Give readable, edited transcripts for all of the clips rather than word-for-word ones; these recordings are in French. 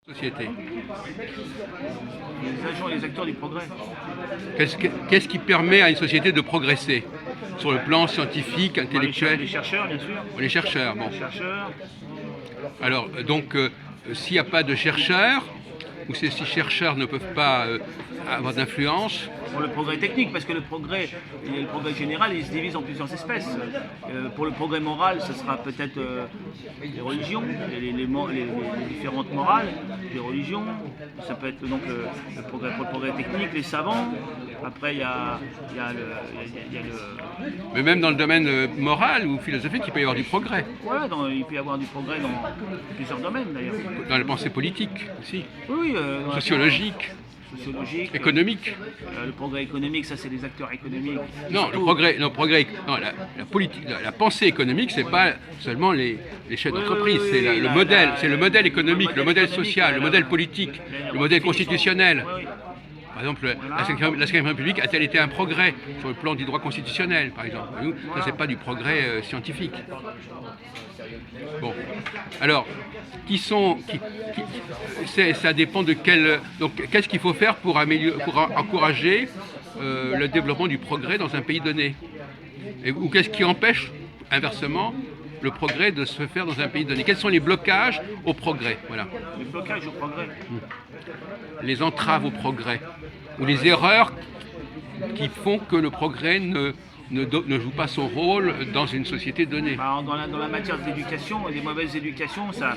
Société. Les agents et les acteurs du progrès. Qu'est-ce qui permet à une société de progresser sur le plan scientifique, intellectuel? Les chercheurs, bien sûr. Les chercheurs, bon. Les chercheurs. Alors, donc, s'il n'y a pas de chercheurs, ou ces chercheurs ne peuvent pas avoir d'influence. Pour le progrès technique, parce que le progrès général, il se divise en plusieurs espèces. Pour le progrès moral, ce sera peut-être les religions, les différentes morales des religions. Ça peut être donc pour le progrès technique, les savants. Après, il y a le... Mais même dans le domaine moral ou philosophique, il peut y avoir du progrès. Voilà, il peut y avoir du progrès dans plusieurs domaines d'ailleurs. Dans la pensée politique aussi. Oui, sociologique. Économique. Le progrès économique, ça c'est les acteurs économiques. Non, la pensée économique, c'est pas seulement les chefs d'entreprise, c'est le modèle économique, le modèle social, le modèle politique, le modèle constitutionnel. Par exemple, la Cinquième République a-t-elle été un progrès sur le plan du droit constitutionnel, par exemple? Ça, c'est pas du progrès scientifique. Bon, alors, ça dépend de quel... Donc, qu'est-ce qu'il faut faire pour encourager le développement du progrès dans un pays donné? Ou qu'est-ce qui empêche, inversement, le progrès de se faire dans un pays donné? Quels sont les blocages au progrès? Voilà. Les blocages au progrès. Les entraves au progrès. Ou les erreurs qui font que le progrès ne joue pas son rôle dans une société donnée. Dans la matière d'éducation, des mauvaises éducations, ça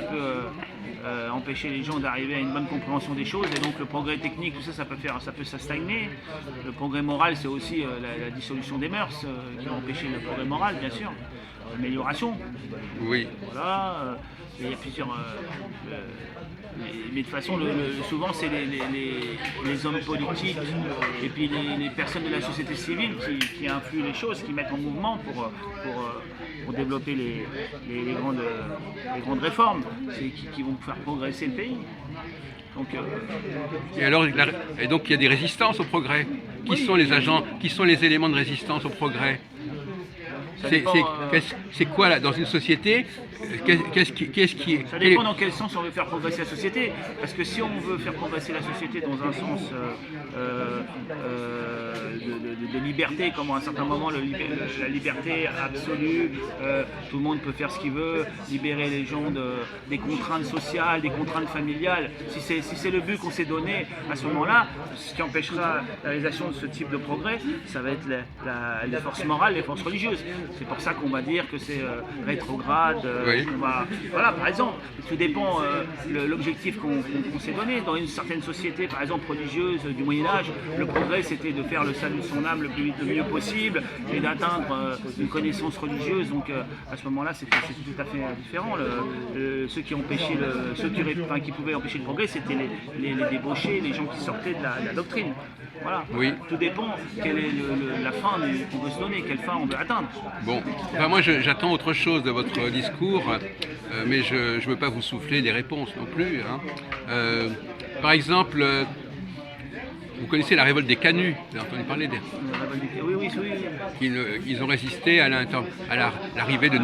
peut empêcher les gens d'arriver à une bonne compréhension des choses, et donc le progrès technique, tout ça, ça peut stagner. Le progrès moral, c'est aussi la dissolution des mœurs qui va empêcher le progrès moral, bien sûr. L'amélioration. Oui. Voilà. Il y a plusieurs... mais de toute façon, souvent, c'est les hommes politiques et puis les personnes de la société civile qui influent les choses, qui mettent en mouvement pour développer les grandes réformes qui vont faire progresser le pays. Donc, et donc il y a des résistances au progrès. Qui sont les agents, qui sont les éléments de résistance au progrès? C'est quoi là, dans une société? Ça dépend dans quel sens on veut faire progresser la société. Parce que si on veut faire progresser la société dans un sens de liberté, comme à un certain moment la liberté absolue, tout le monde peut faire ce qu'il veut, libérer les gens des contraintes sociales, des contraintes familiales. Si c'est le but qu'on s'est donné à ce moment-là, ce qui empêchera la réalisation de ce type de progrès, ça va être les forces morales, les forces religieuses. C'est pour ça qu'on va dire que c'est rétrograde. Oui. Voilà, par exemple, tout dépend l'objectif qu'on s'est donné. Dans une certaine société, par exemple religieuse du Moyen-Âge, le progrès c'était de faire le salut de son âme le mieux possible et d'atteindre une connaissance religieuse. Donc à ce moment-là, c'est tout à fait différent. Ceux qui pouvaient empêcher le progrès, c'était les débauchés, les gens qui sortaient de la doctrine. Voilà. Oui. Tout dépend quelle est la fin qu'on veut se donner, quelle fin on veut atteindre. Bon, enfin, moi j'attends autre chose de votre discours, mais je ne veux pas vous souffler des réponses non plus. Hein. Par exemple, vous connaissez la révolte des Canuts, vous avez entendu parler d'elle? Oui. Ils ont résisté à l'arrivée de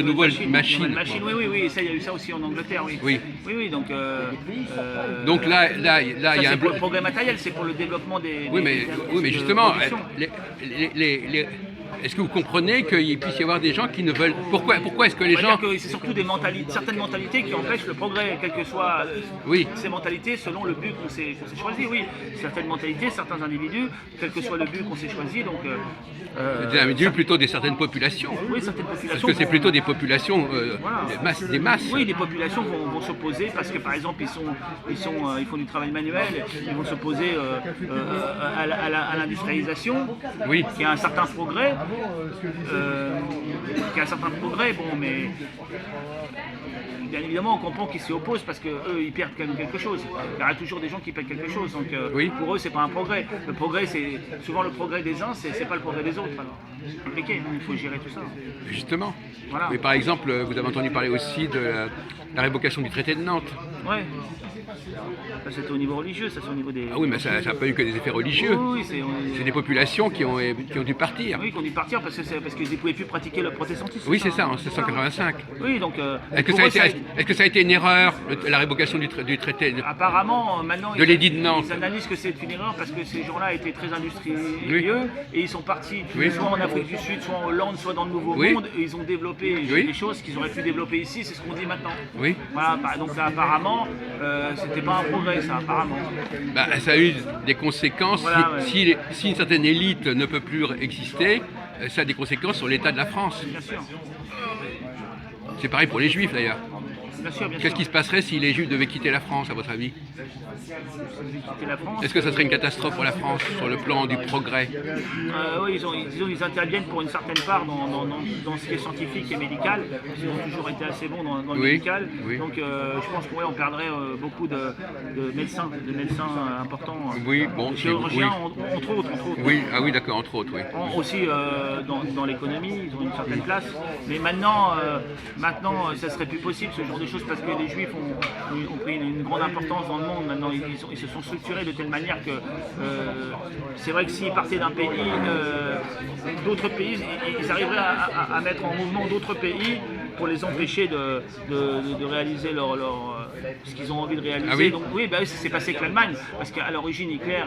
nouvelles machines. Oui, ça, il y a eu ça aussi en Angleterre, oui. Oui, donc là, il y a un pour le progrès matériel, c'est pour le développement des... Oui, mais justement, est-ce que vous comprenez qu'il puisse y avoir des gens qui ne veulent... Pourquoi est-ce que les gens... C'est surtout certaines mentalités qui empêchent le progrès, quelles que soient ces mentalités, selon le but qu'on s'est choisi. Oui, certaines mentalités, certains individus, quel que soit le but qu'on s'est choisi, donc... des individus plutôt des certaines populations. Oui, certaines populations. Parce que c'est plutôt des populations, des masses. Oui, des populations vont s'opposer parce que, par exemple, ils font du travail manuel, ils vont s'opposer à l'industrialisation, qui a un certain progrès. Bon, mais bien évidemment, on comprend qu'ils s'y opposent parce qu'eux, ils perdent quand même quelque chose. Il y aura toujours des gens qui perdent quelque chose, donc pour eux, c'est pas un progrès. Le progrès, c'est souvent le progrès des uns, c'est pas le progrès des autres. Alors, c'est compliqué, il faut gérer tout ça. Justement. Voilà. Mais par exemple, vous avez entendu parler aussi de la révocation du traité de Nantes. Ouais. Ça, c'était au niveau religieux, ça c'est au niveau des... Ah oui, mais ça n'a pas eu que des effets religieux. Oui, C'est des populations qui ont dû partir. oui, qui ont dû partir parce qu'ils ne pouvaient plus pratiquer le protestantisme. Oui, c'est ça, en 1785. Oui, donc... Est-ce que ça a été une erreur, la révocation du traité Apparemment, maintenant, de l'édit de Nantes? ils analysent que c'est une erreur parce que ces gens-là étaient très industrieux Oui. et ils sont partis Oui. soit en Afrique du Sud, soit en Hollande, soit dans le Nouveau Oui. Monde et ils ont développé Oui. des choses qu'ils auraient pu développer ici, c'est ce qu'on dit maintenant. Oui. Voilà, donc apparemment, c'était pas un progrès ça, apparemment. Bah, ça a eu des conséquences. Voilà, ouais. Si une certaine élite ne peut plus exister, ça a des conséquences sur l'état de la France. Bien sûr. C'est pareil pour les Juifs d'ailleurs. Bien sûr, bien sûr. Qu'est-ce qui se passerait si les Juifs devaient quitter la France, à votre avis? Quitter la France. Est-ce que ça serait une catastrophe pour la France sur le plan du progrès? Oui, ils interviennent pour une certaine part dans ce qui est scientifique et médical. Ils ont toujours été assez bons dans le Oui, médical. oui. Donc je pense qu'on perdrait beaucoup de médecins importants. Oui, bon, de chirurgiens, entre autres. Oui, ah oui, d'accord, entre autres, oui. Aussi dans l'économie, ils ont une certaine place. Mais maintenant, ça serait plus possible ce genre de choses parce que les Juifs ont pris une grande importance dans le monde. Maintenant, ils se sont structurés de telle manière que c'est vrai que s'ils partaient d'un pays, d'autres pays, ils arriveraient à mettre en mouvement d'autres pays pour les empêcher de réaliser ce qu'ils ont envie de réaliser. Ah oui. Donc oui, ça s'est passé avec l'Allemagne, parce qu'à l'origine Hitler,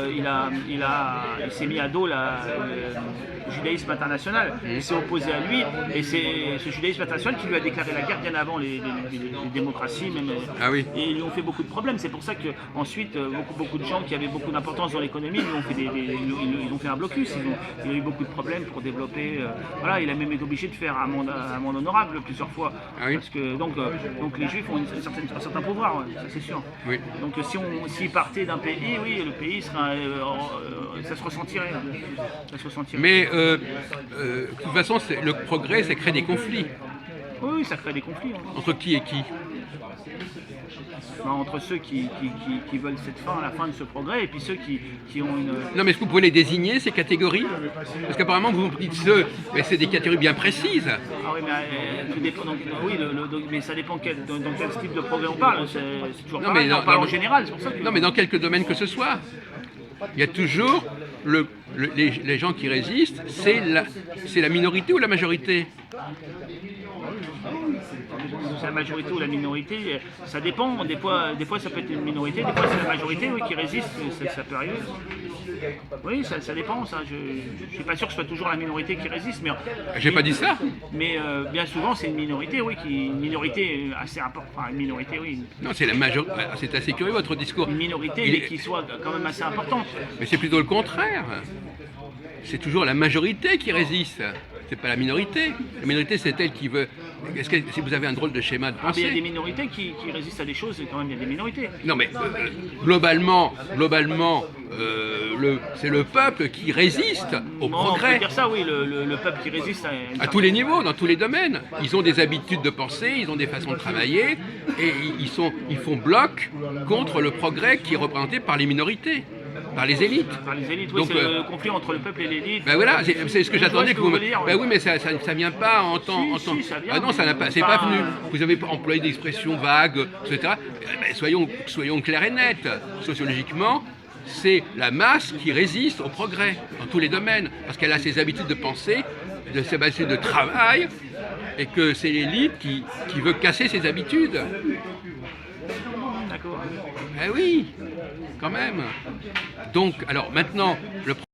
il s'est mis à dos le judaïsme international. Il s'est opposé à lui, et c'est ce judaïsme international qui lui a déclaré la guerre bien avant les démocraties, même. Ah oui. Et ils lui ont fait beaucoup de problèmes. C'est pour ça qu'ensuite, beaucoup de gens qui avaient beaucoup d'importance dans l'économie, ils ont fait un blocus. Il a eu beaucoup de problèmes pour développer. Voilà, il a même été obligé de faire un monde honorable plusieurs fois. Ah oui. Parce que donc les Juifs ont un certain pouvoir, ouais, ça c'est sûr. Oui. Donc s'ils partaient d'un pays, oui, le pays serait, ça se ressentirait. Mais de toute façon, le progrès, ça crée des conflits. Oui, ça crée des conflits. Hein. Entre qui et qui? Entre ceux qui veulent cette fin, la fin de ce progrès, et puis ceux qui ont une... Non, mais est-ce que vous pouvez les désigner, ces catégories? Parce qu'apparemment, vous dites ceux, mais c'est des catégories bien précises. Ah oui, mais tout dépend. Donc, oui, mais ça dépend dans quel type de progrès on parle. C'est toujours pareil, on parle en général, c'est pour ça que... Non, mais dans quelques domaines que ce soit. Il y a toujours les gens qui résistent, c'est la minorité ou la majorité? C'est la majorité ou la minorité, ça dépend. Des fois ça peut être une minorité, des fois c'est la majorité qui résiste, ça peut arriver. Oui, ça dépend. Je suis pas sûr que ce soit toujours la minorité qui résiste, mais J'ai pas dit ça. Mais bien souvent c'est une minorité, oui, une minorité assez importante. Enfin, une minorité, oui. Non, c'est la majorité. C'est assez curieux votre discours. Une minorité, mais qui soit quand même assez importante. Mais c'est plutôt le contraire. C'est toujours la majorité qui résiste. C'est pas la minorité. La minorité, c'est elle qui veut. Est-ce que si vous avez un drôle de schéma de pensée? Il y a des minorités qui résistent à des choses, et quand même il y a des minorités. Non, mais globalement, c'est le peuple qui résiste au progrès. On peut dire ça, oui, le peuple qui résiste à tous les niveaux, dans tous les domaines. Ils ont des habitudes de penser, ils ont des façons de travailler, et ils font bloc contre le progrès qui est représenté par les minorités. Par les élites. Par les élites, oui, c'est le conflit entre le peuple et l'élite. Ben voilà, c'est ce que j'attendais que vous me... Ben oui, mais ça vient pas en temps... Si, ça vient, ah non, ça n'a pas, c'est pas venu. Vous avez employé des expressions vagues, etc. Ben, soyons clairs et nets. Sociologiquement, c'est la masse qui résiste au progrès, dans tous les domaines, parce qu'elle a ses habitudes de pensée, ses habitudes de travail, et que c'est l'élite qui veut casser ses habitudes. D'accord. Eh oui, quand même. Donc, alors maintenant, le